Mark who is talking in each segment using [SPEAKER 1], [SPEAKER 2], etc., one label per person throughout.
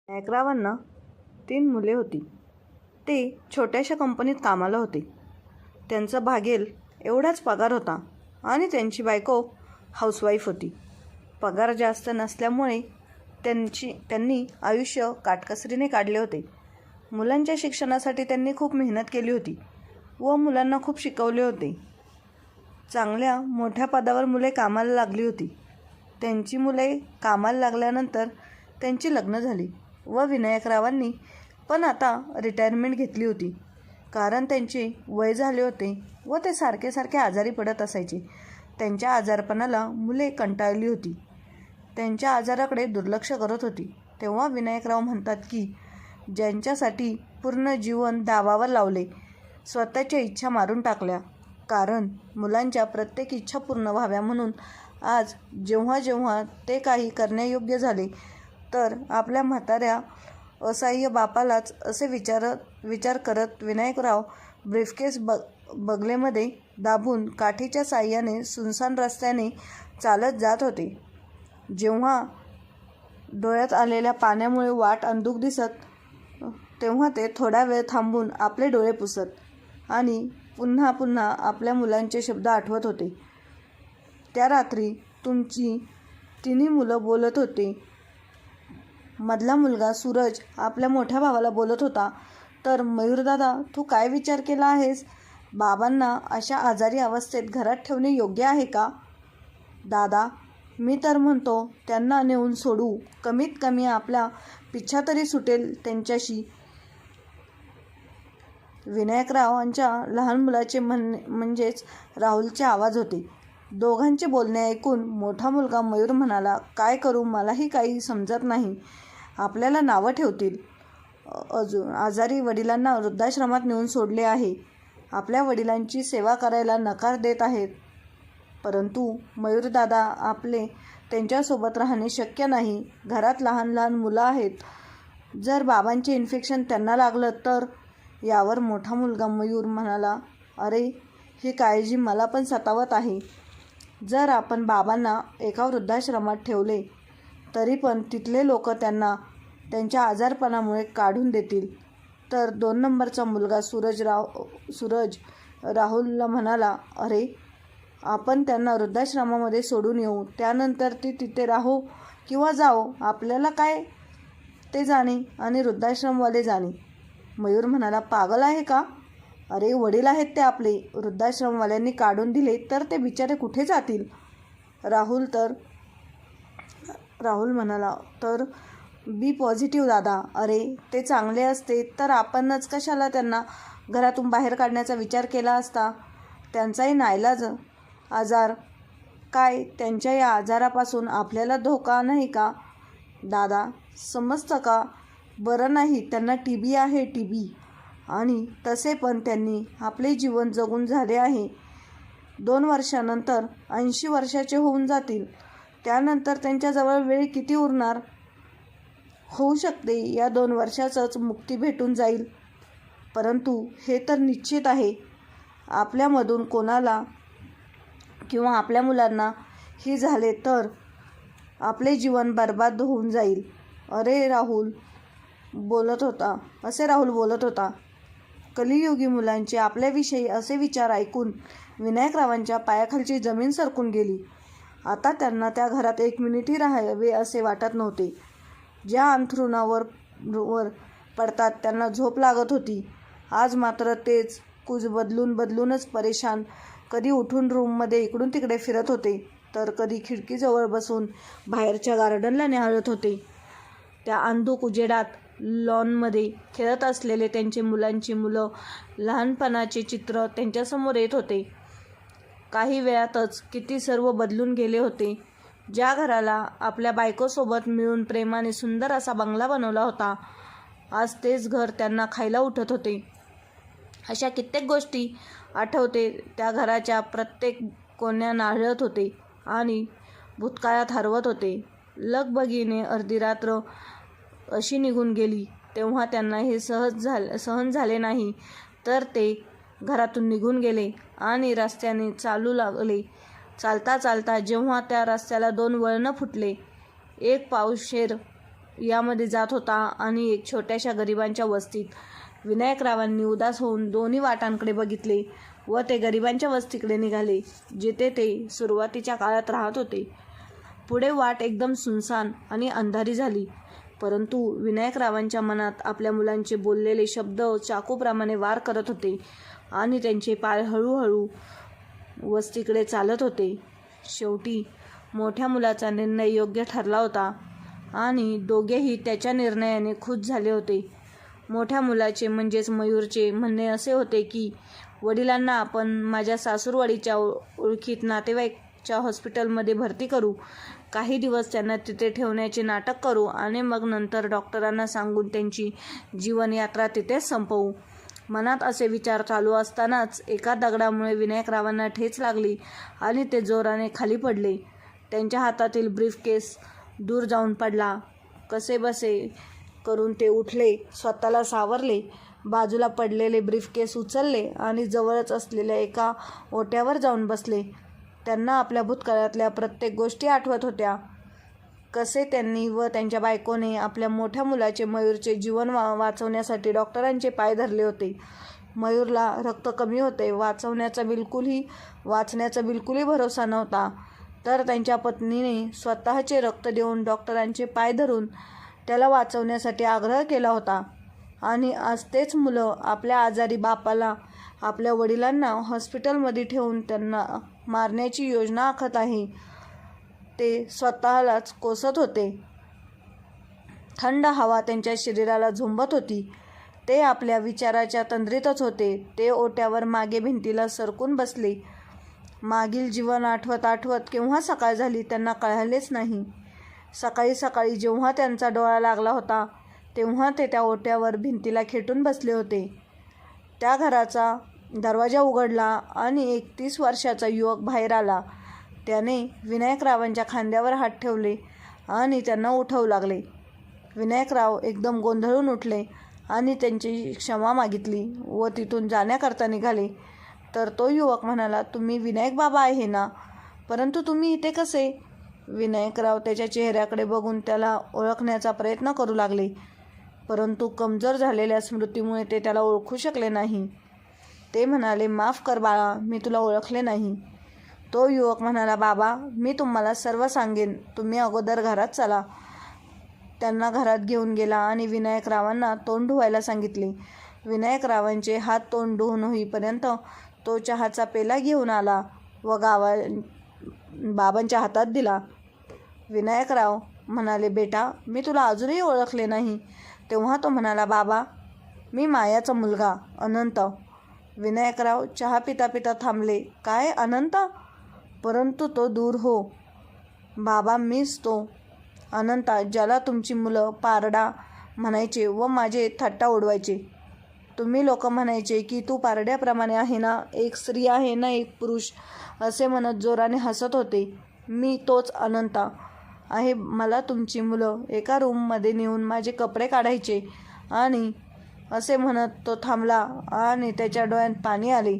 [SPEAKER 1] विनायकरावांना 3 मुले होती. ते छोट्याशा कंपनीत कामाला होते. त्यांचा भागेल एवढाच पगार होता आणि त्यांची बायको हाऊसवाईफ होती. पगार जास्त नसल्यामुळे त्यांनी आयुष्य काटकसरीने काढले होते. मुलांच्या शिक्षणासाठी त्यांनी खूप मेहनत केली होती व मुलांना खूप शिकवले होते. चांगल्या मोठ्या पदावर मुले कामाला लागली होती. त्यांची मुले कामाला लागल्यानंतर त्यांची लग्न झाली व विनायकरावांनी पण आता रिटायरमेंट घेतली होती. कारण त्यांचे वय झाले होते व ते सारखे सारखे आजारी पडत असायचे. त्यांच्या आजारपणाला मुले कंटाळली होती. त्यांच्या आजाराकडे दुर्लक्ष करत होती. तेव्हा विनायकराव म्हणतात की ज्यांच्यासाठी पूर्ण जीवन दावावर लावले, स्वतःच्या इच्छा मारून टाकल्या, कारण मुलांच्या प्रत्येक इच्छा पूर्ण व्हाव्या म्हणून आज जेव्हा जेव्हा ते काही करण्यायोग्य झाले तर आपल्या म्हाताऱ्या असहाय्य बापालाच असे विचार करत विनायकराव ब्रीफकेस बगलेमध्ये दाबून काठीच्या साहाय्याने सुनसान रस्त्याने चालत जात होते. जेव्हा डोळ्यात आलेल्या पाण्यामुळे वाट अंधुक दिसत तेव्हा ते थोडा वेळ थांबून आपले डोळे पुसत आणि पुन्हा पुन्हा आपल्या मुलांचे शब्द आठवत होते. त्या रात्री तुमची 3 मुलं बोलत होते. मधला मुलगा सूरज आपल्या मोठ्या भावाला बोलत होता, तर मयूरदादा, तू काय विचार केला आहेस? बाबांना अशा आजारी अवस्थेत घरात ठेवणे योग्य आहे का? दादा, मी तर म्हणतो त्यांना नेऊन सोडू, कमीत कमी आपला पिच्छा तरी सुटेल त्यांच्याशी. विनायकरावांच्या लहान मुलाचे म्हणजेच राहुलचे आवाज होते. दोघांचे बोलणे ऐकून मोठा मुलगा मयूर म्हणाला, काय करू, मलाही काही समजत नाही. आपल्याला नावं ठेवतील. अजून आजारी वडिलांना वृद्धाश्रमात नेऊन सोडले आहे. आपल्या वडिलांची सेवा करायला नकार देत आहेत. परंतु मयूरदादा, आपले त्यांच्यासोबत राहणे शक्य नाही. घरात लहान लहान मुलं आहेत. जर बाबांचे इन्फेक्शन त्यांना लागलं तर? यावर मोठा मुलगा मयूर म्हणाला, अरे, ही काळजी मला पण सतावत आहे. जर आपण बाबांना एका वृद्धाश्रमात ठेवले तरी पण तिथले लोक त्यांना त्यांच्या आजारपणामुळे काढून देतील तर? 2 नंबरचा मुलगा सूरज राहुलला म्हणाला, अरे, आपण त्यांना वृद्धाश्रमामध्ये सोडून येऊ, त्यानंतर ती तिथे राहो किंवा जाओ, आपल्याला काय ते जाणे आणि वृद्धाश्रमवाले जाणे. मयूर म्हणाला, पागल आहे का? अरे, वडील आहेत ते आपले. वृद्धाश्रमवाल्यांनी काढून दिले तर ते बिचारे कुठे जातील? राहुल म्हणाला, तर बी पॉझिटिव्ह दादा. अरे, ते चांगले असते तर आपणच कशाला त्यांना घरातून बाहेर काढण्याचा विचार केला असता. त्यांचाही नाईलाज आजार. काय त्यांच्या या आजारापासून आपल्याला धोका नाही का? दादा, समजतं का? बरं नाही, त्यांना टीबी आहे, टीबी. आणि तसे पण त्यांनी आपले जीवन जगून झाले आहे. 2 वर्षानंतर 80 वर्षाचे होऊन जातील. त्यानंतर त्यांच्याजवळ वेळ किती उरणार? होऊ शकते या 2 वर्षातच मुक्ती भेटून जाईल. परंतु हे तर निश्चित आहे, आपल्यामधून कोणाला किंवा आपल्या मुलांना ही झाले तर आपले जीवन बर्बाद होऊन जाईल. असे राहुल बोलत होता. कलियुगी मुलांचे आपल्याविषयी असे विचार ऐकून विनायकरावांच्या पायाखालची जमीन सरकून गेली. आता त्यांना त्या घरात 1 मिनिटही राहावे असे वाटत नव्हते. ज्या अंथरुणावर पडतात त्यांना झोप लागत होती. आज मात्र तेच कूच बदलूनच परेशान. कधी उठून रूममध्ये इकडून तिकडे फिरत होते तर कधी खिडकीजवळ बसून बाहेरच्या गार्डनला निहाळत होते. त्या अंधुक उजेडात लॉनमध्ये खेळत असलेले त्यांचे मुलं लहानपणाचे चित्र त्यांच्यासमोर येत होते. काही वेळातच किती सर्व बदलून गेले होते. ज्या घराला आपल्या बायकोसोबत मिळून प्रेमाने सुंदर असा बंगला बनवला होता, आज तेच घर त्यांना खायला उठत होते. अशा कित्येक गोष्टी आठवते. त्या घराच्या प्रत्येक कोण्या नाळत होते आणि भूतकाळात हरवत होते. लगबगीने अर्धी रात्र अशी निघून गेली. तेव्हा त्यांना हे सहन झाले नाही तर ते घरातून निघून गेले आणि रस्त्याने चालू लागले. चालता चालता जेव्हा त्या रस्त्याला 2 वळणं फुटले, एक पावशेर यामध्ये जात होता आणि एक छोट्याशा गरिबांच्या वस्तीत विनायकरावांनी उदास होऊन दोन्ही वाटांकडे बघितले व ते गरिबांच्या वस्तीकडे निघाले, जिथे ते सुरुवातीच्या काळात राहत होते. पुढे वाट एकदम सुनसान आणि अंधारी झाली, परंतु विनायकरावांच्या मनात आपल्या मुलांचे बोललेले शब्द चाकूप्रमाणे वार करत होते आणि त्यांचे पाय हळूहळू वस्तीकडे चालत होते. शेवटी मोठ्या मुलाचा निर्णय योग्य ठरला होता आणि दोघेही त्याच्या निर्णयाने खुश झाले होते. मोठ्या मुलाचे म्हणजेच मयूरचे म्हणणे असे होते की वडिलांना आपण माझ्या सासूरवाडीच्या ओळखीत नातेवाईकच्या हॉस्पिटलमध्ये भरती करू, काही दिवस त्यांना तिथे ठेवण्याचे नाटक करू आणि मग नंतर डॉक्टरांना सांगून त्यांची जीवनयात्रा तिथेच संपवू. मनात असे विचार चालू असतानाच एका दगडामुळे विनायकरावांना ठेच लागली आणि ते जोराने खाली पडले. त्यांच्या हातातील ब्रीफकेस दूर जाऊन पडला. कसेबसे करून ते उठले, स्वतःला सावरले, बाजूला पडलेले ब्रीफकेस उचलले आणि जवळच असलेल्या एका ओट्यावर जाऊन बसले. त्यांना आपल्या भूतकाळातल्या प्रत्येक गोष्टी आठवत होत्या. कसे त्यांनी व त्यांच्या बायकोने आपल्या मोठ्या मुलाचे मयूरचे जीवन वाचवण्यासाठी डॉक्टरांचे पाय धरले होते. मयूरला रक्त कमी होते, वाचण्याचा बिलकुलही भरोसा नव्हता, तर त्यांच्या पत्नीने स्वतःचे रक्त देऊन डॉक्टरांचे पाय धरून त्याला वाचवण्यासाठी आग्रह केला होता. आणि आज तेच मुलं आपल्या आजारी बापाला, आपल्या वडिलांना हॉस्पिटलमध्ये ठेवून त्यांना मारण्याची योजना आखत आहे. ते स्वतःलाच कोसत होते. थंड हवा त्यांच्या शरीराला झोंबत होती. ते आपल्या विचाराच्या तंद्रीतच होते. ते ओट्यावर मागे भिंतीला सरकून बसले. मागील जीवन आठवत आठवत केव्हा सकाळ झाली त्यांना कळालेच नाही. सकाळी सकाळी जेव्हा त्यांचा डोळा लागला होता तेव्हा ते त्या ओट्यावर भिंतीला खेटून बसले होते. त्या घराचा दरवाजा उघडला आणि एक 30 वर्षाचा युवक बाहेर आला. त्याने विनायकरावांच्या खांद्यावर हात ठेवले आणि त्यांना उठवू लागले. विनायकराव एकदम गोंधळून उठले आणि त्यांची क्षमा मागितली व तिथून जाण्याकरता निघाले. तर तो युवक म्हणाला, तुम्ही विनायक बाबा आहे ना? परंतु तुम्ही इथे कसे? विनायकराव त्याच्या चेहऱ्याकडे बघून त्याला ओळखण्याचा प्रयत्न करू लागले, परंतु कमजोर झालेल्या स्मृतीमुळे ते त्याला ओळखू शकले नाही. ते म्हणाले, माफ कर बाळा, मी तुला ओळखले नाही. तो युवक म्हणाला, बाबा, मी तुम्हाला सर्व सांगेन, तुम्ही अगोदर घरात चला. त्यांना घरात घेऊन गेला आणि विनायकरावांना तोंड धुवायला सांगितले. विनायकरावांचे हात तोंड धुवून होईपर्यंत तो चहाचा पेला घेऊन आला व बाबांच्या हातात दिला. विनायकराव म्हणाले, बेटा, मी तुला अजूनही ओळखले नाही. तेव्हा तो म्हणाला, बाबा, मी मायाचा मुलगा अनंत. विनायकराव चहा पिता पिता थांबले. काय अनंत? परंतु तो दूर हो. बाबा, मीच तो अनंता, ज्याला तुमची मुलं पारडा म्हणायचे व माझे थट्टा उडवायचे. तुम्ही लोक म्हणायचे की तू पारड्याप्रमाणे आहे ना, एक स्त्री आहे ना एक पुरुष, असे म्हणत जोराने हसत होते. मी तोच अनंता आहे. मला तुमची मुलं एका रूममध्ये नेऊन माझे कपडे काढायचे. आणि असे म्हणत तो थांबला आणि त्याच्या डोळ्यात पाणी आले.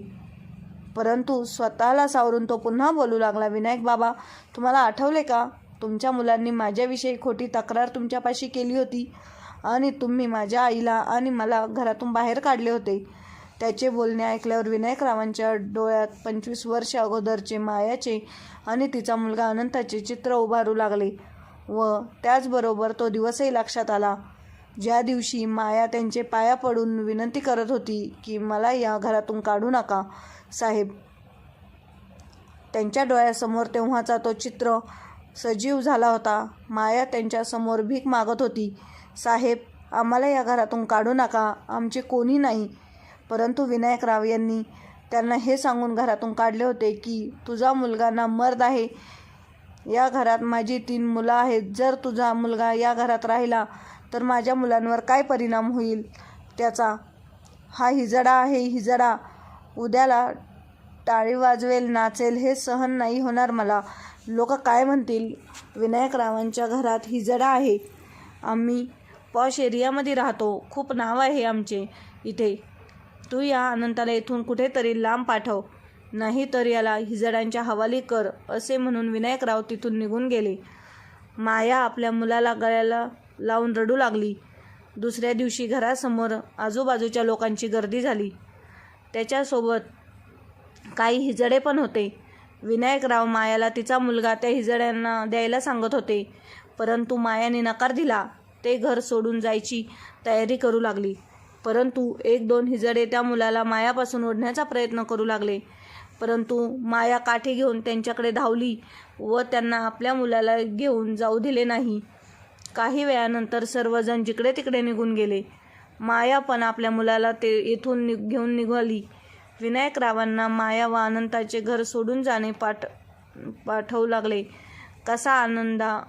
[SPEAKER 1] परंतु स्वतःला सावरून तो पुन्हा बोलू लागला, विनायक बाबा, तुम्हाला आठवले का? तुमच्या मुलांनी माझ्याविषयी खोटी तक्रार तुमच्यापाशी केली होती आणि तुम्ही माझ्या आईला आणि मला घरातून बाहेर काढले होते. त्याचे बोलणे ऐकल्यावर विनायकरावांच्या डोळ्यात 25 वर्ष अगोदरचे मायाचे आणि तिचा मुलगा अनंताचे चित्र उभारू लागले व त्याचबरोबर तो दिवसही लक्षात आला, ज्या दिवशी माया त्यांचे पाया पडून विनंती करत होती की मला या घरातून काढू नका साहेब. त्यांच्या डोळ्यासमोर तेव्हाचा तो चित्र सजीव झाला होता. माया त्यांच्यासमोर भीक मागत होती, साहेब, आम्हाला या घरातून काढू नका, आमचे कोणी नाही. परंतु विनायकराव यांनी त्यांना हे सांगून घरातून काढले होते की तुझा मुलगा ना मर्द आहे. या घरात माझी 3 मुलं आहेत. जर तुझा मुलगा या घरात राहिला तर माझ्या मुलांवर काय परिणाम होईल त्याचा? हा हिजडा आहे, हिजडा. उद्याला टाळी वाजवेल, नाचेल, हे सहन नाही होणार मला. लोक काय म्हणतील? विनायकरावांच्या घरात हिजडा आहे. आम्ही पॉश एरियामध्ये राहतो. खूप नाव आहे आमचे इथे. तू या अनंताला इथून कुठेतरी लांब पाठव, नाही तर याला हिजड्यांच्या हवाली कर, असे म्हणून विनायकराव तिथून निघून गेले. माया आपल्या मुलाला गळ्याला लावून रडू लागली. दुसऱ्या दिवशी घरासमोर आजूबाजूच्या लोकांची गर्दी झाली. त्याच्यासोबत काही हिजडे पण होते. विनायकराव मायाला तिचा मुलगा त्या हिजड्यांना द्यायला सांगत होते, परंतु मायाने नकार दिला. ते घर सोडून जायची तयारी करू लागली, परंतु एक दोन हिजडे त्या मुलाला मायापासून ओढण्याचा प्रयत्न करू लागले. परंतु माया काठी घेऊन त्यांच्याकडे धावली व त्यांना आपल्या मुलाला घेऊन जाऊ दिले नाही. काही वेळानंतर सर्वजण जिकडे तिकडे निघून गेले. माया पण आपल्या मुलाला येथून घेऊन निघाली. विनायकरावांना माया व अनंताचे घर सोडून जाणे पाठवू लागले. कसा आनंदा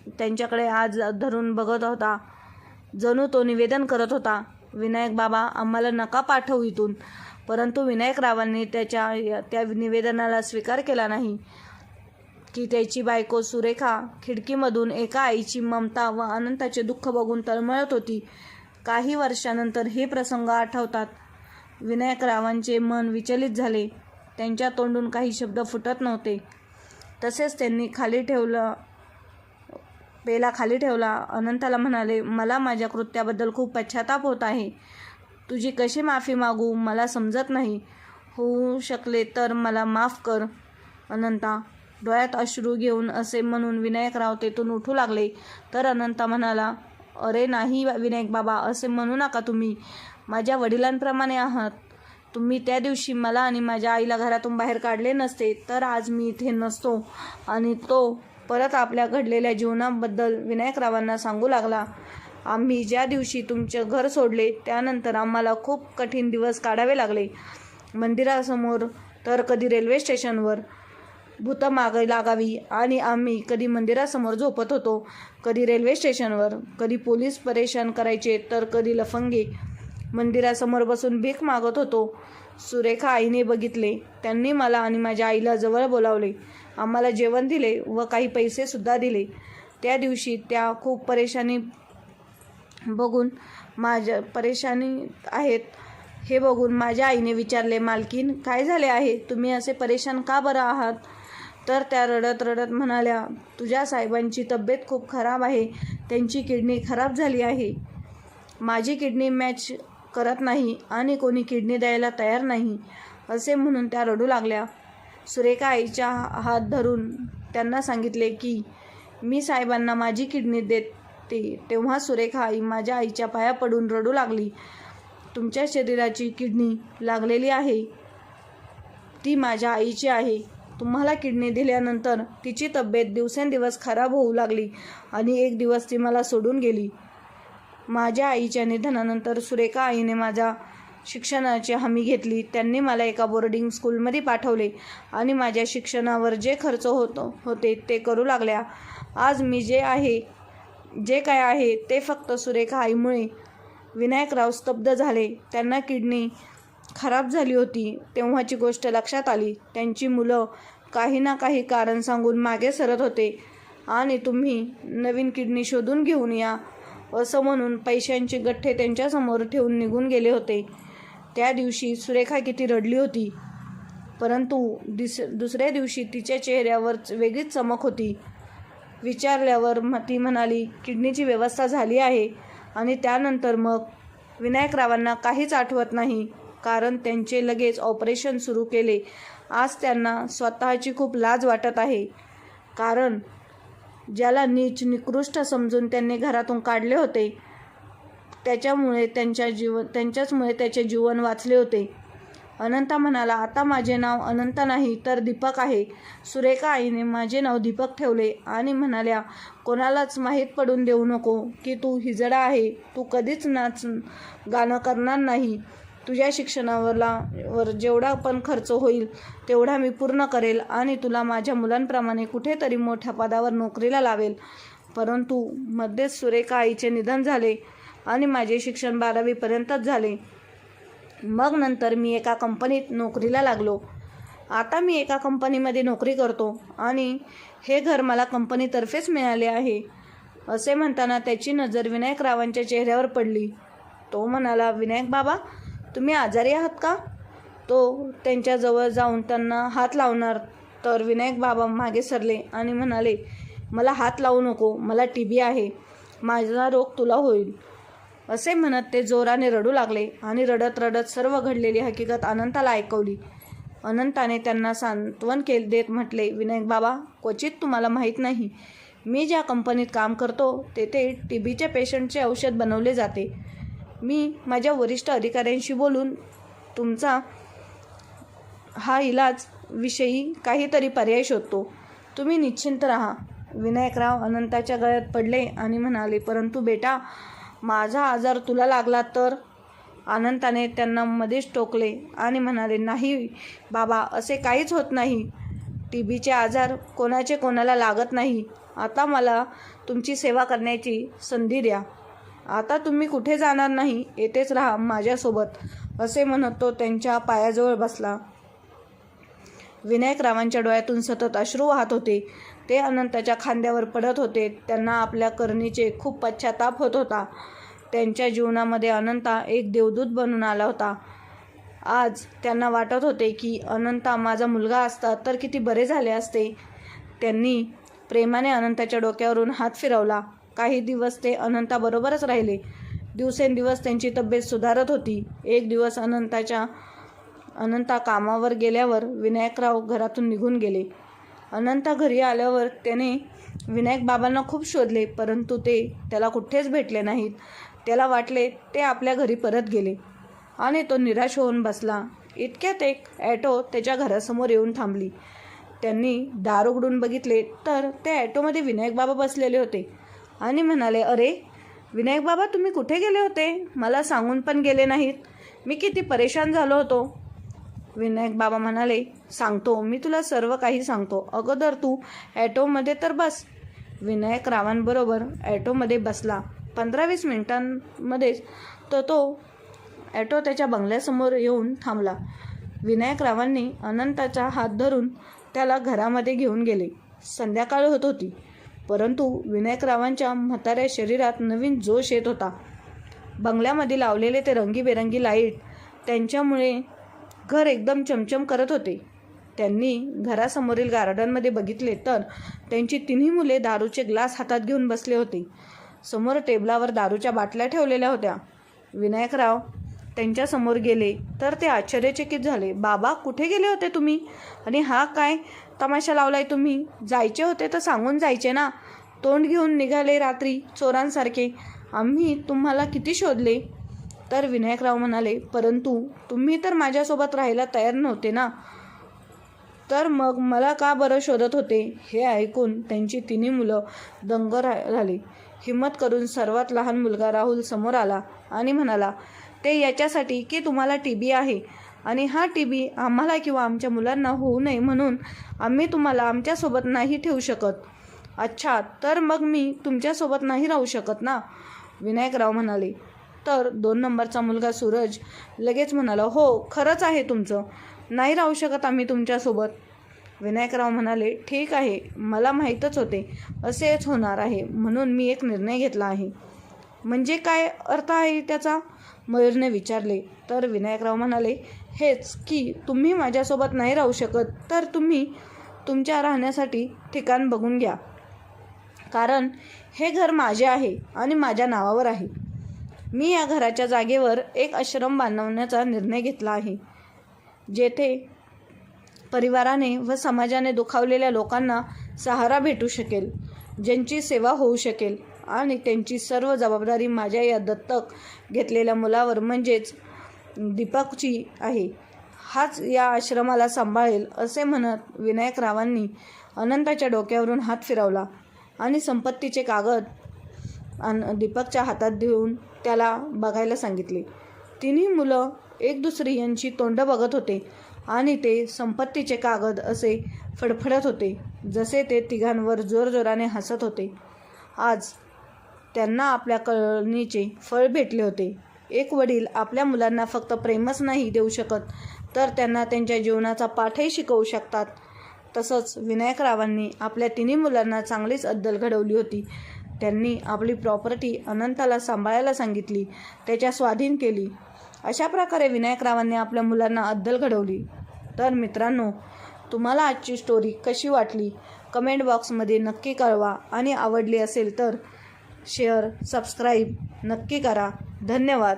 [SPEAKER 1] त्यांच्याकडे आज धरून बघत होता, जणू तो निवेदन करत होता, विनायक बाबा आम्हाला नका पाठवू इथून. परंतु विनायकरावांनी त्या निवेदनाला स्वीकार केला नाही की त्याची बायको सुरेखा खिडकीमधून एका आईची ममता व अनंताचे दुःख बघून तळमळत होती. काही वर्षानंतर हे प्रसंग आठवतात. विनायकरावांचे मन विचलित झाले. त्यांच्या तोंडून काही शब्द फुटत नव्हते. तसेच त्यांनी पेला खाली ठेवला. अनंताला म्हणाले, मला माझ्या कृत्याबद्दल खूप पश्चाताप होत आहे. तुझी कशी माफी मागू मला समजत नाही. होऊ शकले तर मला माफ कर अनंता. डोळ्यात अश्रू घेऊन असे म्हणून विनायकराव तेथून उठू लागले. तर अनंता म्हणाला, अरे नाही विनायक बाबा, असे म्हणू नका. तुम्ही माझ्या वडिलांप्रमाणे आहात. तुम्ही त्या दिवशी मला आणि माझ्या आईला घरातून बाहेर काढले नसते तर आज मी इथे नसतो. आणि तो परत आपल्या घडलेल्या जीवनाबद्दल विनायकरावांना सांगू लागला. आम्ही ज्या दिवशी तुमचे घर सोडले त्यानंतर आम्हाला खूप कठीण दिवस काढावे लागले. मंदिरासमोर तर कधी रेल्वे स्टेशनवर भूत मागे लागावी आणि आम्ही कधी मंदिरासमोर झोपत होतो, कधी रेल्वे स्टेशनवर, कधी पोलीस परेशान करायचे तर कधी लफंगे. मंदिरासमोर बसून भीक मागत होतो. सुरेखा आईने बघितले. त्यांनी मला आणि माझ्या आईला जवळ बोलावले, आम्हाला जेवण दिले व काही पैसेसुद्धा दिले. त्या दिवशी त्या खूप परेशानी आहेत हे बघून माझ्या आईने विचारले, मालकीन काय झाले आहे, तुम्ही असे परेशान का बरं आहात? तर त्या रडत रडत म्हणाल्या, तुझ्या साहेबांची तब्येत खूप खराब आहे, त्यांची किडनी खराब झाली आहे. माझी किडनी मॅच करत नाही आणि कोणी किडनी द्यायला तयार नाही, असे म्हणून त्या रडू लागल्या. सुरेखा आईच्या हात धरून त्यांना सांगितले की मी साहेबांना माझी किडनी देते. तेव्हा सुरेखा आई माझ्या आईच्या पाया पडून रडू लागली. तुमच्या शरीराची किडनी लागलेली आहे, ती माझ्या आईची आहे. तुम्हाला किडनी दिल्यानंतर तिची तब्येत दिवसेंदिवस खराब होऊ लागली आणि एक दिवस ती मला सोडून गेली. माझ्या आईच्या निधनानंतर सुरेखा आईने माझ्या शिक्षणाची हमी घेतली. त्यांनी मला एका बोर्डिंग स्कूलमध्ये पाठवले आणि माझ्या शिक्षणावर जे खर्च होते ते करू लागल्या. आज मी जे काय आहे ते फक्त सुरेखा आईमुळे. विनायकराव स्तब्ध झाले. त्यांना किडनी खराब झाली होती तेव्हाची गोष्ट लक्षात आली. त्यांची मुलं काही ना काही कारण सांगून मागे सरत होते आणि तुम्ही नवीन किडनी शोधून घेऊन या असं म्हणून पैशांचे गठ्ठे त्यांच्यासमोर ठेवून निघून गेले होते. त्या दिवशी सुरेखा किती रडली होती, परंतु दुसऱ्या दिवशी तिच्या चेहऱ्यावर वेगळीच चमक होती. विचारल्यावर ती म्हणाली, किडनीची व्यवस्था झाली आहे. आणि त्यानंतर मग विनायकरावांना काहीच आठवत नाही, कारण त्यांचे लगेच ऑपरेशन सुरू केले. आज त्यांना स्वतःची खूप लाज वाटत आहे, कारण ज्याला नीच निकृष्ट समजून त्यांनी घरातून काढले होते त्याच्यामुळे त्यांच्याचमुळे त्याचे जीवन वाचले होते. अनंता म्हणाला, आता माझे नाव अनंत नाही तर दीपक आहे. सुरेखा आईने माझे नाव दीपक ठेवले आणि म्हणाल्या, कोणालाच माहीत पडून देऊ नको की तू हिजडा आहे. तू कधीच गाणं करणार नाही. तुझ्या शिक्षणावर जेवढा पण खर्च होईल तेवढा मी पूर्ण करेल आणि तुला माझ्या मुलांप्रमाणे कुठेतरी मोठ्या पदावर नोकरीला लावेल. परंतु मध्येच सुरेखा आईचे निधन झाले आणि माझे शिक्षण 12वी पर्यंतच झाले. मग नंतर मी एका कंपनीत नोकरीला लागलो. आता मी एका कंपनीमध्ये नोकरी करतो आणि हे घर मला कंपनीतर्फेच मिळाले आहे. असे म्हणताना त्याची नजर विनायकरावांच्या चेहऱ्यावर पडली. तो म्हणाला, विनायक बाबा तुम्ही आजारी आहात का? तो त्यांच्याजवळ जाऊन त्यांना हात लावणार तर विनायक बाबा मागे सरले आणि म्हणाले, मला हात लावू नको, मला TB आहे. माझा रोग तुला होईल, असे म्हणत ते जोराने रडू लागले आणि रडत रडत सर्व घडलेली हकीकत अनंताला ऐकवली. अनंताने त्यांना सांत्वन देत म्हटले, विनायक बाबा, क्वचित तुम्हाला माहीत नाही, मी ज्या कंपनीत काम करतो तेथे TBच्या पेशंटचे औषध बनवले जाते. मी माझ्या वरिष्ठ अधिकाऱ्यांशी बोलून तुमचा हा इलाज विषयी काहीतरी पर्याय शोधतो. तुम्ही निश्चिंत राहा. विनायकराव अनंताच्या गळ्यात पडले आणि म्हणाले, परंतु बेटा, माझा आजार तुला लागला तर? अनंताने त्यांना मध्येच टोकले आणि म्हणाले, नाही बाबा, असे काहीच होत नाही. TBचे आजार कोणाला लागत नाही. आता मला तुमची सेवा करण्याची संधी द्या. आता तुम्ही कुठे जाणार नाही, येथेच राहा माझ्यासोबत, असे म्हणत तो त्यांच्या पायाजवळ बसला. विनायकरावांच्या डोळ्यातून सतत अश्रू वाहत होते. ते अनंताच्या खांद्यावर पडत होते. त्यांना आपल्या करणीचे खूप पश्चाताप होत होता. त्यांच्या जीवनामध्ये अनंता एक देवदूत बनून आला होता. आज त्यांना वाटत होते की अनंता माझा मुलगा असता तर किती बरे झाले असते. त्यांनी प्रेमाने अनंताच्या डोक्यावरून हात फिरवला. काही दिवस ते अनंताबरोबरच राहिले. दिवसेंदिवस त्यांची तब्येत सुधारत होती. एक दिवस अनंता कामावर गेल्यावर विनायकराव घरातून निघून गेले. अनंता घरी आल्यावर त्याने विनायक बाबांना खूप शोधले, परंतु ते त्याला कुठेच भेटले नाहीत. त्याला वाटले ते आपल्या घरी परत गेले आणि तो निराश होऊन बसला. इतक्यात एक ॲटो त्याच्या घरासमोर येऊन थांबली. त्यांनी दार उघडून बघितले तर त्या ॲटोमध्ये विनायक बाबा बसलेले होते आणि म्हणाले, अरे विनायक बाबा, तुम्ही कुठे गेले होते? मला सांगून पण गेले नाहीत. मी किती परेशान झालो होतो. विनायक बाबा म्हणाले, सांगतो, मी तुला सर्व काही सांगतो. अगोदर तू ॲटोमध्ये तर बस. विनायकरावांबरोबर ॲटोमध्ये बसला. 15-20 मिनिटांमध्येच तो ॲटो त्याच्या बंगल्यासमोर येऊन थांबला. विनायकरावांनी अनंताचा हात धरून त्याला घरामध्ये घेऊन गेले. संध्याकाळ होत होती, परंतु विनायकरावांच्या म्हाताऱ्या शरीरात नवीन जोश येत होता. बंगल्यामध्ये लावलेले ते रंगीबेरंगी लाईट त्यांच्यामुळे घर एकदम चमचम करत होते. त्यांनी घरासमोरील गार्डनमध्ये बघितले तर त्यांची तिन्ही मुले दारूचे ग्लास हातात घेऊन बसले होते. समोर टेबलावर दारूच्या बाटल्या ठेवलेल्या होत्या. विनायकराव त्यांच्यासमोर गेले तर ते आश्चर्यचकित झाले. बाबा, कुठे गेले होते तुम्ही? आणि हा काय तमाशा लावलाय तुम्ही? जायचे होते तर सांगून जायचे ना. तोंड घेऊन निघाले रात्री चोरांसारखे. आम्ही तुम्हाला किती शोधले. तर विनायकराव म्हणाले, परंतु तुम्ही तर माझ्यासोबत राहायला तयार नव्हते ना, तर मग मला का बरं शोधत होते? हे ऐकून त्यांची तिन्ही मुलं दंग झाली. हिम्मत करून सर्वात लहान मुलगा राहुल समोर आला आणि म्हणाला, ते याच्यासाठी की तुम्हाला TB आहे आणि हा TB आम्हाला किंवा आमच्या मुलांना होऊ नये म्हणून आम्ही तुम्हाला आमच्यासोबत नाही ठेवू शकत. अच्छा, तर मग मी तुमच्यासोबत नाही राहू शकत ना? विनायकराव म्हणाले. तर 2 नंबरचा मुलगा सूरज लगेच म्हणाला, हो, खरंच आहे तुमचं. नाही राहू शकत आम्ही तुमच्यासोबत. विनायकराव म्हणाले, ठीक आहे, मला माहीतच होते असेच होणार आहे, म्हणून मी एक निर्णय घेतला आहे. म्हणजे काय अर्थ आहे त्याचा? मयूरने विचारले. तर विनायकराव म्हणाले, हेच की तुम्ही माझ्यासोबत नाही राहू शकत तर तुम्ही तुमच्या राहण्यासाठी ठिकाण बघून घ्या, कारण हे घर माझे आहे आणि माझ्या नावावर आहे. मी या घराच्या जागेवर एक आश्रम बांधण्याचा निर्णय घेतला आहे, जेथे परिवाराने व समाजाने दुखावलेल्या लोकांना सहारा भेटू शकेल, ज्यांची सेवा होऊ शकेल आणि त्यांची सर्व जबाबदारी माझ्या या दत्तक घेतलेल्या मुलावर म्हणजेच दीपकची आहे. हाच या आश्रमाला सांभाळेल, असे म्हणत विनायकरावांनी अनंताच्या डोक्यावरून हात फिरवला आणि संपत्तीचे कागद दीपकच्या हातात देऊन त्याला बघायला सांगितले. तिन्ही मुलं एक दुसरी यांची तोंड बघत होते आणि ते संपत्तीचे कागद असे फडफडत होते जसे ते तिघांवर जोरजोराने हसत होते. आज त्यांना आपल्या कळणीचे फळ भेटले होते. एक वडील आपल्या मुलांना फक्त प्रेमच नाही देऊ शकत, तर त्यांना त्यांच्या जीवनाचा पाठही शिकवू शकतात. तसंच विनायकरावांनी आपल्या तिन्ही मुलांना चांगलीच अद्दल घडवली होती. त्यांनी आपली प्रॉपर्टी अनंताला सांभाळायला सांगितली, त्याच्या स्वाधीन केली. अशा प्रकारे विनायकरावांनी आपल्या मुलांना अद्दल घडवली. तर मित्रांनो, तुम्हाला आजची स्टोरी कशी वाटली कमेंट बॉक्समध्ये नक्की कळवा आणि आवडली असेल तर शेअर सबस्क्राईब नक्की करा. धन्यवाद.